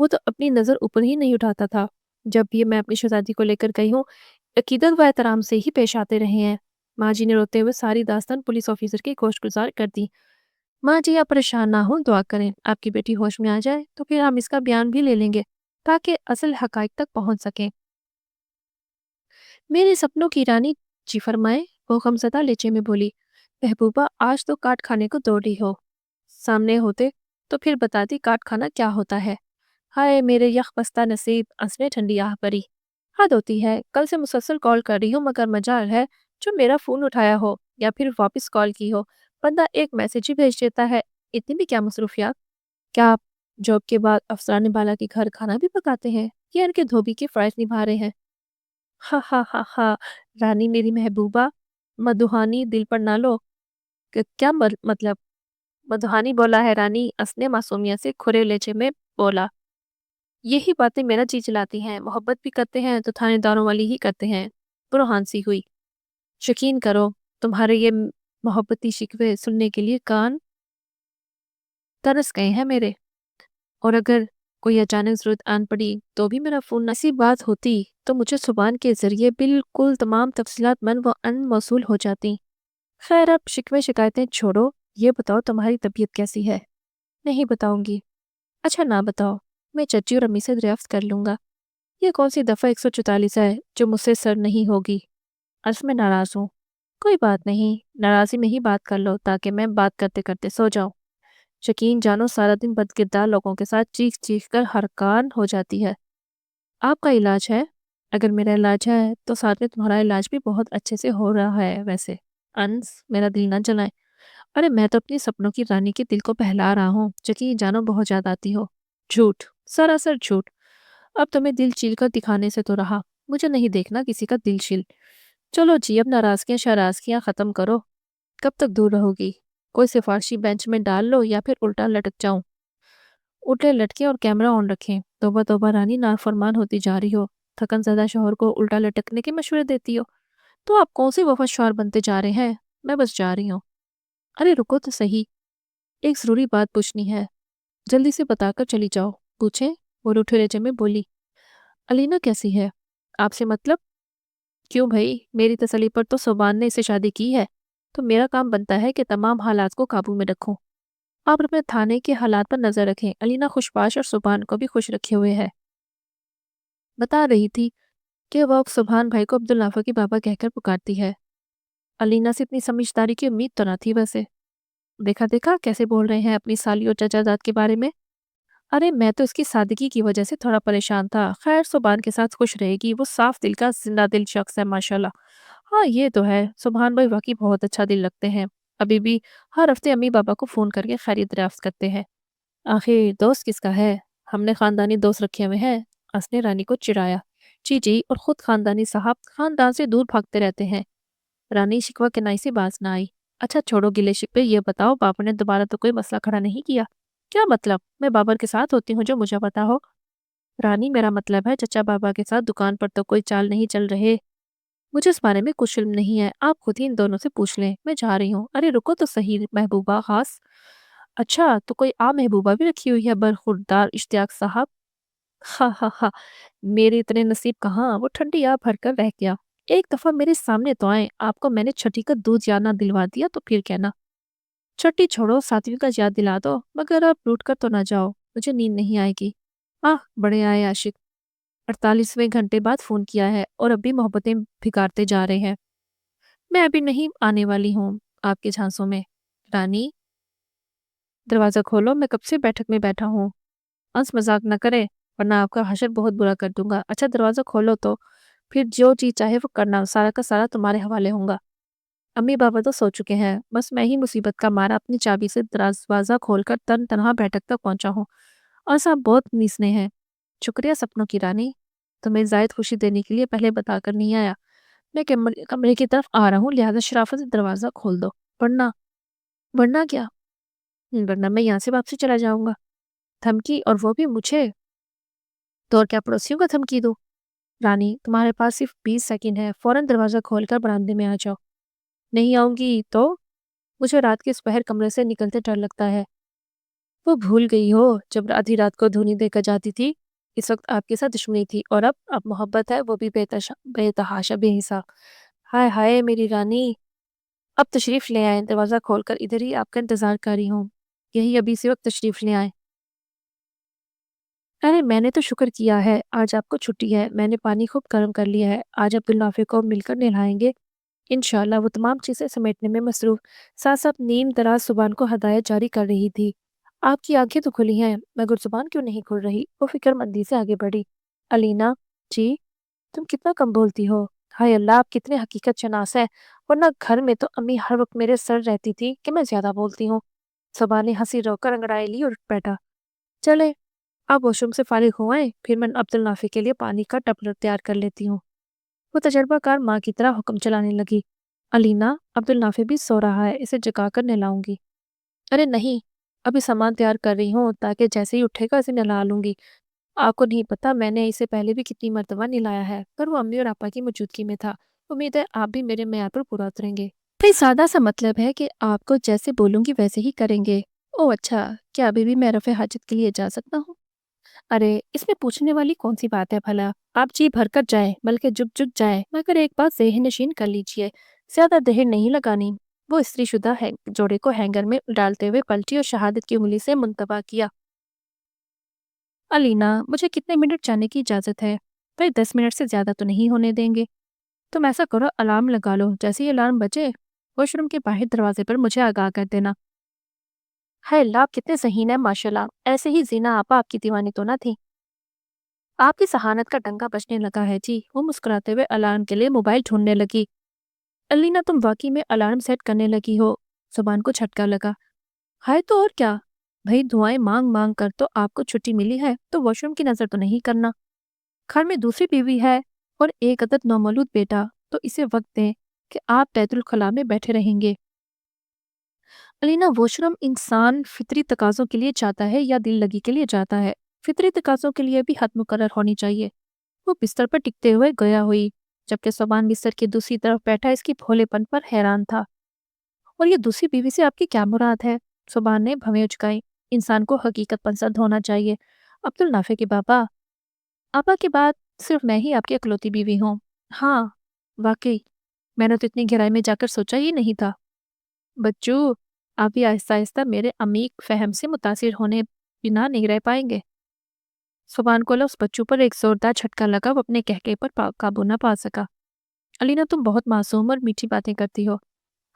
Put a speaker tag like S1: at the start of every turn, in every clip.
S1: وہ تو اپنی نظر اوپر ہی نہیں اٹھاتا تھا۔ جب بھی میں اپنی شہزادی کو لے کر گئی ہوں، عقیدت و احترام سے ہی پیش آتے رہے ہیں۔ ماں جی نے روتے ہوئے ساری داستان پولیس آفیسر کی گوش گزار کر دی۔ ماں جی آپ پریشان نہ ہوں، دعا کریں آپ کی بیٹی ہوش میں آ جائے تو پھر ہم اس کا بیان بھی لے لیں گے تاکہ اصل حقائق تک پہنچ سکیں۔ میرے سپنوں کی رانی، جی فرمائے، وہ غمزدہ لہجے میں بولی۔ محبوبہ آج تو کاٹ کھانے کو دوڑ رہی ہو، سامنے ہوتے تو پھر بتاتی کاٹ کھانا کیا ہوتا ہے۔ ہائے میرے یخ بستہ نصیب، نے ٹھنڈی آہ بری۔ حد ہوتی ہے، کل سے مسلسل کال کر رہی ہوں مگر مجال ہے جو میرا فون اٹھایا ہو یا پھر واپس کال کی ہو، بندہ ایک میسج ہی بھیج دیتا ہے۔ اتنی بھی کیا مصروفیات؟ کیا آپ جاب کے بعد افسرانے بالا کے گھر کھانا بھی پکاتے ہیں یا ان کے دھوبی کی فرائض نبھا رہے ہیں؟ ہاں ہاں ہاں ہاں، رانی میری محبوبہ، مدوہانی دل پر نہ لو۔ کیا مطلب؟ مدوہانی بولا ہے رانی، اسنے معصومیت سے کھرے لہجے میں بولا۔ یہی باتیں میرا جی چلاتی ہیں، محبت بھی کرتے ہیں تو تھانے داروں والی ہی کرتے ہیں۔ بروحان سی ہوئی۔ یقین کرو تمہارے یہ محبتی شکوے سننے کے لیے کان ترس گئے ہیں میرے، اور اگر کوئی اچانک ضرورت آن پڑی تو بھی میرا فون ایسی بات ہوتی تو مجھے زبان کے ذریعے بالکل تمام تفصیلات من و ان موصول ہو جاتی۔ خیر اب شکوے شکایتیں چھوڑو، یہ بتاؤ تمہاری طبیعت کیسی ہے؟ نہیں بتاؤں گی۔ اچھا نہ بتاؤ، میں چچی اور امی سے دریافت کر لوں گا۔ یہ کون سی دفعہ 144 ہے جو مجھ سے سر نہیں ہوگی؟ اصل میں ناراض ہوں۔ کوئی بات نہیں، ناراضی میں ہی بات کر لو تاکہ میں بات کرتے کرتے سو جاؤں۔ یقین جانو سارا دن بدکردار لوگوں کے ساتھ چیخ چیخ کر ہرکان ہو جاتی ہے۔ آپ کا علاج ہے؟ اگر میرا علاج ہے تو ساتھ میں تمہارا علاج بھی بہت اچھے سے ہو رہا ہے ویسے۔ انس میرا دل نہ جلائیں۔ ارے میں تو اپنی سپنوں کی رانی کے دل کو بہلا رہا ہوں، یقین جانو بہت یاد آتی ہو۔ جھوٹ، سراسر جھوٹ۔ اب تمہیں دل چیل کر دکھانے سے تو رہا، مجھے نہیں دیکھنا کسی کا دل چیل۔ چلو جی اب ناراضگیاں شرازگیاں ختم کرو۔ کب تک دور رہو گی؟ کوئی سفارشی بینچ میں ڈال لو یا پھر الٹا لٹک جاؤں؟ الٹے لٹکیں اور کیمرہ آن رکھیں۔ توبہ توبہ رانی، نافرمان ہوتی جا رہی ہو، تھکن زدہ شوہر کو الٹا لٹکنے کے مشورے دیتی ہو۔ تو آپ کون سے وفا شوہر بنتے جا رہے ہیں؟ میں بس جا رہی ہوں۔ ارے رکو تو صحیح، ایک ضروری بات پوچھنی ہے، جلدی سے بتا کر چلی جاؤ۔ پوچھیں، وہ روٹھے لہجے میں بولی۔ علینا کیسی ہے؟ آپ سے مطلب؟ کیوں بھائی، میری تسلی پر تو صوبان نے اسے شادی کی ہے، تو میرا کام بنتا ہے کہ تمام حالات کو قابو میں رکھوں۔ آپ اپنے تھانے کے حالات پر نظر رکھیں، علینا خوشباش اور صوبان کو بھی خوش رکھے ہوئے ہے۔ بتا رہی تھی کہ وہ صوبان بھائی کو عبدالنافع کی بابا کہہ کر پکارتی ہے۔ علینا سے اتنی سمجھداری کی امید تو نہ تھی ویسے۔ دیکھا دیکھا کیسے بول رہے ہیں اپنی سالی اور چچا زاد کے بارے میں۔ ارے میں تو اس کی سادگی کی وجہ سے تھوڑا پریشان تھا، خیر صوبان کے ساتھ خوش رہے گی، وہ صاف دل کا زندہ دل شخص ہے ماشاءاللہ۔ ہاں یہ تو ہے، صوبان بھائی واقعی بہت اچھا دل رکھتے ہیں، ابھی بھی ہر ہفتے امی بابا کو فون کر کے خیریت دریافت کرتے ہیں۔ آخر دوست کس کا ہے؟ ہم نے خاندانی دوست رکھے ہوئے ہیں، اس نے رانی کو چڑھایا۔ جی جی، اور خود خاندانی صاحب خاندان سے دور بھاگتے رہتے ہیں۔ رانی شکوہ کنائی سے باز نہ آئی۔ اچھا چھوڑو گلے شکوے، یہ بتاؤ بابا نے دوبارہ تو کوئی مسئلہ کھڑا نہیں کیا؟ کیا مطلب؟ میں بابر کے ساتھ ہوتی ہوں جو مجھے پتا ہو۔ رانی میرا مطلب ہے چچا بابا کے ساتھ دکان پر تو کوئی چال نہیں چل رہے۔ مجھے اس بارے میں کچھ علم نہیں ہے، آپ خود ہی ان دونوں سے پوچھ لیں، میں جا رہی ہوں۔ ارے رکو تو صحیح محبوبہ خاص۔ اچھا تو کوئی محبوبہ بھی رکھی ہوئی ہے برخوردار اشتیاق صاحب؟ ہاں ہاں ہاں، میرے اتنے نصیب کہاں، وہ ٹھنڈی بھر کر رہ گیا۔ ایک دفعہ میرے سامنے تو آئیں، آپ کو میں نے چھٹی کا دودھ یاد نہ دلوا دیا تو پھر کہنا۔ چھٹی چھوڑو، ساتویں کا یاد دلا دو، مگر اب روٹ کر تو نہ جاؤ، مجھے نیند نہیں آئے گی۔ بڑے آئے عاشق، 48ویں گھنٹے بعد فون کیا ہے اور اب بھی محبتیں بھگارتے جا رہے ہیں۔ میں ابھی نہیں آنے والی ہوں آپ کے جھانسوں میں۔ رانی دروازہ کھولو، میں کب سے بیٹھک میں بیٹھا ہوں۔ انس مذاق نہ کرے ورنہ آپ کا حشر بہت برا کر دوں گا۔ اچھا دروازہ کھولو تو پھر جو چیز چاہے وہ کرنا، سارا کا سارا تمہارے حوالے ہوں گا۔ امی بابا تو سو چکے ہیں، بس میں ہی مصیبت کا مارا اپنی چابی سے دروازہ کھول کر تنہا بیٹھک تک پہنچا ہوں، اور صاحب بہت نیسنے ہیں۔ شکریہ سپنوں کی رانی، تمہیں زائد خوشی دینے کے لیے پہلے بتا کر نہیں آیا۔ میں کمرے کی طرف آ رہا ہوں، لہذا شرافت سے دروازہ کھول دو، ورنہ کیا؟ ورنہ میں یہاں سے واپسی چلا جاؤں گا۔ دھمکی، اور وہ بھی مجھے؟ تو اور کیا پڑوسیوں کا دھمکی دو؟ رانی تمہارے پاس صرف 20 سیکنڈ ہے، فوراً دروازہ کھول کر برآمدے میں آ جاؤ۔ نہیں آؤں گی تو؟ مجھے رات کے اس پہر کمرے سے نکلتے ڈر لگتا ہے۔ وہ بھول گئی ہو جب آدھی رات کو دھونی دے کر جاتی تھی؟ اس وقت آپ کے ساتھ دشمنی تھی، اور اب محبت ہے، وہ بھی بے تحاشا بے حساب۔ ہائے ہائے میری رانی، اب تشریف لے آئے، دروازہ کھول کر ادھر ہی آپ کا انتظار کر رہی ہوں، یہی ابھی اسی وقت تشریف لے آئے۔ ارے میں نے تو شکر کیا ہے، آج آپ کو چھٹی ہے، میں نے پانی خوب گرم کر لیا ہے، آج عبدالنافع کو مل کر نہلائیں گے انشاءاللہ۔ وہ تمام چیزیں سمیٹنے میں مصروف، ساتھ ساتھ نیم دراز زبان کو ہدایت جاری کر رہی تھی۔ آپ کی آنکھیں تو کھلی ہیں مگر زبان کیوں نہیں کھل رہی؟ وہ فکر مندی سے آگے بڑھی۔ علینا جی، تم کتنا کم بولتی ہو، ہائے اللہ آپ کتنے حقیقت شناس ہے، ورنہ گھر میں تو امی ہر وقت میرے سر رہتی تھی کہ میں زیادہ بولتی ہوں۔ صبا نے ہنسی رو کر انگڑائی لی اور اٹھ بیٹھا۔ چلے آپ واش روم سے فارغ ہو آئیں، پھر میں عبدالنافع کے لیے پانی کا ٹپلر تیار کر لیتی ہوں۔ وہ تجربہ کار ماں کی طرح حکم چلانے لگی۔ علینا عبدالنافع بھی سو رہا ہے، اسے جگا کر نہلاؤں گی۔ ارے نہیں، ابھی سامان تیار کر رہی ہوں تاکہ جیسے ہی اٹھے گا اسے نہلا لوں گی۔ آپ کو نہیں پتا میں نے اسے پہلے بھی کتنی مرتبہ نہلایا ہے، پر وہ امی اور آپا کی موجودگی میں تھا۔ امید ہے آپ بھی میرے معیار پر پورا اتریں گے۔ بھئی سادہ سا مطلب ہے کہ آپ کو جیسے بولوں گی ویسے ہی کریں گے۔ او اچھا، کیا ابھی بھی میں رفع حاجت کے لیے جا سکتا ہوں؟ ارے اس میں پوچھنے والی کون سی بات ہے بھلا؟ آپ جی بھر کر جائیں بلکہ جھک جھک جائیں، مگر ایک بات ذہن نشین کر لیجئے، زیادہ دہر نہیں لگانی۔ وہ استری شدہ جوڑے کو ہینگر میں ڈالتے ہوئے پلٹی اور شہادت کی انگلی سے منتبہ کیا۔ علینا مجھے کتنے منٹ جانے کی اجازت ہے؟ بھئی 10 منٹ سے زیادہ تو نہیں ہونے دیں گے۔ تم ایسا کرو الارم لگا لو، جیسے ہی الارم بجے واش روم کے باہر دروازے پر مجھے آگاہ کر دینا۔ ہے اللہ آپ کتنے ذہین ہیں ماشاءاللہ، ایسے ہی زینا آپا آپ کی دیوانی تو نہ تھی۔ آپ کی ذہانت کا ڈنگا بجنے لگا ہے جی۔ وہ مسکراتے ہوئے الارم کے لیے موبائل ڈھونڈنے لگی۔ علینا تم واقعی میں الارم سیٹ کرنے لگی ہو؟ زبان کو جھٹکا لگا۔ ہائے تو اور کیا، بھئی دعائیں مانگ مانگ کر تو آپ کو چھٹی ملی ہے تو واش روم کی نظر تو نہیں کرنا۔ گھر میں دوسری بیوی ہے اور ایک عدد نومولود بیٹا، تو اسے وقت دیں کہ آپ بیت الخلاء میں بیٹھے رہیں گے۔ علینا واش روم انسان فطری تقاضوں کے لیے جاتا ہے یا دل لگی کے لیے جاتا ہے؟ فطری تقاضوں کے لیے بھی حد مقرر ہونی چاہیے۔ وہ بستر پر ٹکتے ہوئے گیا ہوئی، جبکہ صوبان بستر کی دوسری طرف بیٹھا اس کی بھولے پن پر حیران تھا۔ اور یہ دوسری بیوی سے آپ کی کیا مراد ہے؟ صوبان نے بھویں اچکائی۔ انسان کو حقیقت پسند ہونا چاہیے عبدالنافع کے بابا۔ آپا کے بعد صرف میں ہی آپ کی اکلوتی بیوی ہوں۔ ہاں واقعی، میں نے تو اتنی گہرائی میں جا کر سوچا ہی نہیں تھا۔ بچو آپ بھی آہستہ آہستہ میرے عمیق فہم سے متاثر ہونے بنا نہیں رہ پائیں گے۔ صبان کو اس بچوں پر ایک زوردار جھٹکا لگا، وہ اپنے کہکے پر قابو نہ پا سکا۔ علینا تم بہت معصوم اور میٹھی باتیں کرتی ہو۔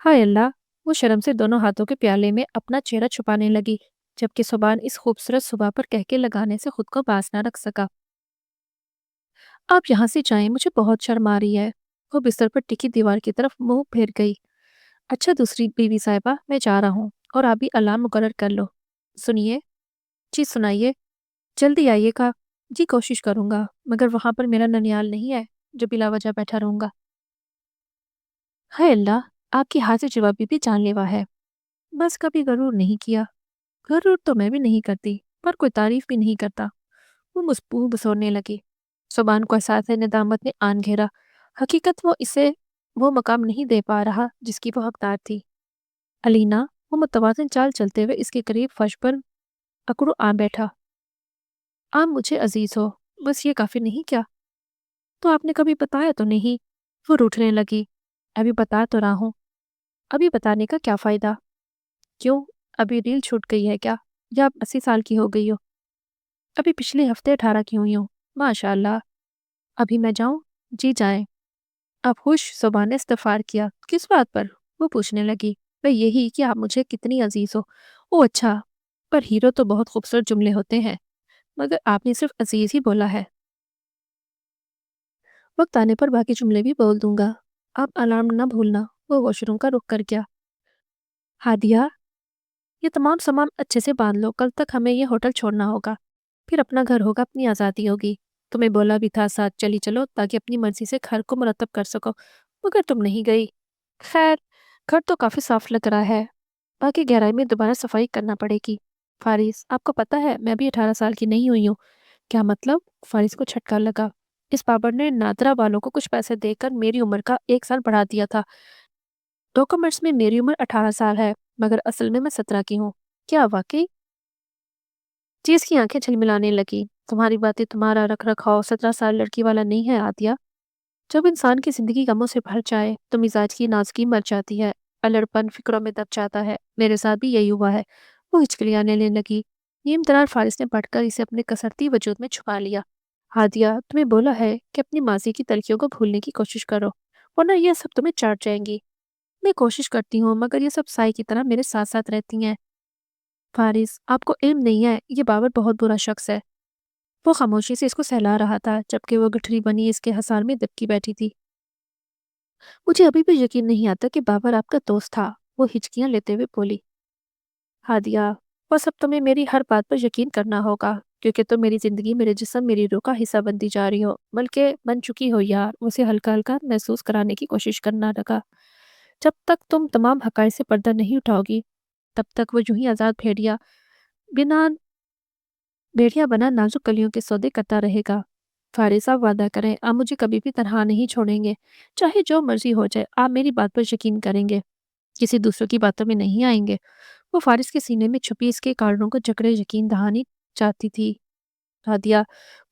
S1: ہائے اللہ، وہ شرم سے دونوں ہاتھوں کے پیالے میں اپنا چہرہ چھپانے لگی، جبکہ صبان اس خوبصورت صبح پر کہکے لگانے سے خود کو باز نہ رکھ سکا۔ آپ یہاں سے جائیں، مجھے بہت شرم آ رہی ہے۔ وہ بستر پر ٹکی دیوار کی طرف منہ پھیر گئی۔ اچھا دوسری بیوی صاحبہ، میں جا رہا ہوں اور آپ بھی الارم مقرر کر لو۔ سنیے جی سنائیے، جلدی آئیے گا۔ جی کوشش کروں گا، مگر وہاں پر میرا ننیال نہیں ہے جو بلا وجہ بیٹھا رہوں گا۔ ہے اللہ، آپ کی حاضر جوابی بھی جان لیوا ہے۔ بس کبھی غرور نہیں کیا۔ غرور تو میں بھی نہیں کرتی، پر کوئی تعریف بھی نہیں کرتا۔ وہ مسپو بسورنے لگی۔ صبان کو احساس ندامت نے آن گھیرا۔ حقیقت وہ اسے وہ مقام نہیں دے پا رہا جس کی وہ حقدار تھی۔ علینا وہ متوازن چال چلتے ہوئے اس کے قریب فرش پر اکڑو آ بیٹھا۔ آپ مجھے عزیز ہو، بس یہ کافی نہیں کیا؟ تو آپ نے کبھی بتایا تو نہیں؟ وہ روٹھنے لگی۔ ابھی بتا تو رہا ہوں۔ ابھی بتانے کا کیا فائدہ؟ کیوں، ابھی ریل چھوٹ گئی ہے کیا؟ یا آپ 80 سال کی ہو گئی ہو؟ ابھی پچھلے ہفتے 18 کی ہوئی ہوں۔ ماشاء اللہ۔ ابھی میں جاؤں؟ جی جائیں۔ آپ خوش؟ صبح نے استفار کیا۔ کس بات پر؟ وہ پوچھنے لگی۔ وہ یہی کہ آپ مجھے کتنی عزیز ہو۔ او اچھا، پر ہیرو تو بہت خوبصورت جملے ہوتے ہیں، مگر آپ نے صرف عزیز ہی بولا ہے۔ وقت آنے پر باقی جملے بھی بول دوں گا۔ آپ الارم نہ بھولنا۔ وہ واش روم کا رخ کر گیا۔ ہادیہ، یہ تمام سامان اچھے سے باندھ لو، کل تک ہمیں یہ ہوٹل چھوڑنا ہوگا، پھر اپنا گھر ہوگا، اپنی آزادی ہوگی۔ تمہیں بولا بھی تھا ساتھ چلی چلو تاکہ اپنی مرضی سے گھر کو مرتب کر سکو، مگر تم نہیں گئی۔ خیر، گھر تو کافی صاف لگ رہا ہے، باقی گہرائی میں دوبارہ صفائی کرنا پڑے گی۔ فارس، آپ کو پتہ ہے میں بھی 18 سال کی نہیں ہوئی ہوں۔ کیا مطلب؟ فارس کو جھٹکا لگا۔ اس بابر نے نادرہ والوں کو کچھ پیسے دے کر میری عمر کا 1 سال بڑھا دیا تھا۔ ڈاکومنٹس میں میری عمر 18 سال ہے، مگر اصل میں 17 کی ہوں۔ کیا واقعی؟ چیز کی آنکھیں جھلملانے لگی۔ تمہاری باتیں تمہارا رکھ رکھاؤ 17 سال لڑکی والا نہیں ہے عادیہ۔ جب انسان کی زندگی غموں سے بھر جائے تو مزاج کی نازکی مر جاتی ہے، الڑپن فکروں میں دب جاتا ہے۔ میرے ساتھ بھی یہی ہوا ہے۔ وہ ہچکلیاں لینے لگی۔ یہ امتنان فارس نے پڑھ کر اسے اپنے کسرتی وجود میں چھپا لیا۔ ہادیہ، تمہیں بولا ہے کہ اپنی ماضی کی تلخیوں کو بھولنے کی کوشش کرو، ورنہ یہ سب تمہیں چاٹ جائیں گی۔ میں کوشش کرتی ہوں مگر یہ سب سائے کی طرح میرے ساتھ ساتھ رہتی ہیں۔ فارس، آپ کو علم نہیں ہے، یہ بابر بہت برا شخص ہے۔ وہ خاموشی سے اس کو سہلا رہا تھا جبکہ وہ گٹھری بنی اس کے حصار میں دبکی بیٹھی تھی۔ مجھے ابھی بھی یقین نہیں آتا کہ بابر آپ کا دوست تھا، وہ ہچکیاں لیتے ہوئے بولی۔ ہادیہ، بس اب تمہیں میری ہر بات پر یقین کرنا ہوگا کیونکہ تم میری زندگی، میرے جسم، میری روح کا حصہ بنتی جا رہی ہو، بلکہ بن چکی ہو یار۔ اسے ہلکا ہلکا محسوس کرانے کی کوشش کرنا لگا۔ جب تک تم تمام حقائق سے پردہ نہیں اٹھاؤ گی تب تک وہ یوں ہی آزاد بنا بھیڑیا بنا نازک کلیوں کے سودے کرتا رہے گا۔ فارس، آپ وعدہ کریں آپ مجھے کبھی بھی تنہا نہیں چھوڑیں گے، چاہے جو مرضی ہو جائے، آپ میری بات پر یقین کریں گے، کسی دوسروں کی باتوں میں نہیں آئیں گے۔ وہ فارس کے سینے میں چھپی اس کے کارنوں کو جکڑے یقین دہانی چاہتی تھی۔ ہادیہ،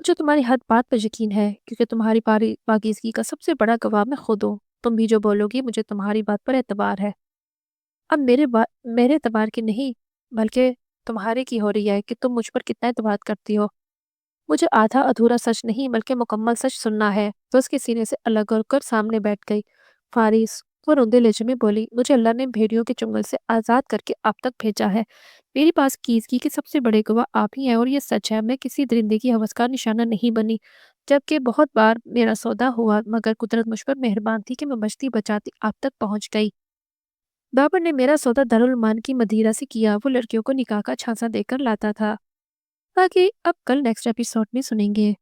S1: مجھے تمہاری ہر بات پر یقین ہے کیونکہ تمہاری پاکیزگی کا سب سے بڑا گواہ میں خود ہوں۔ تم بھی جو بولو گی مجھے تمہاری بات پر اعتبار ہے۔ اب میرے اعتبار کی نہیں بلکہ تمہارے کی ہو رہی ہے کہ تم مجھ پر کتنا اعتماد کرتی ہو۔ مجھے آدھا ادھورا سچ نہیں بلکہ مکمل سچ سننا ہے۔ تو اس کے سینے سے الگ ہو کر سامنے بیٹھ گئی۔ فارس، وہ روندے لہجے میں بولی، مجھے اللہ نے بھیڑیوں کے چنگل سے آزاد کر کے آپ تک بھیجا ہے۔ میری پاس کیزگی کے سب سے بڑے گواہ آپ ہی ہیں اور یہ سچ ہے، میں کسی درندے کی ہوس کا نشانہ نہیں بنی، جبکہ بہت بار میرا سودا ہوا مگر قدرت مجھ پر مہربان تھی کہ میں بچتی بچاتی آپ تک پہنچ گئی۔ بابر نے میرا سودا دارالمان کی مدیرہ سے کیا، وہ لڑکیوں کو نکاح کا چھانسا دے کر لاتا تھا۔ باقی اب کل نیکسٹ ایپیسوڈ میں سنیں گے۔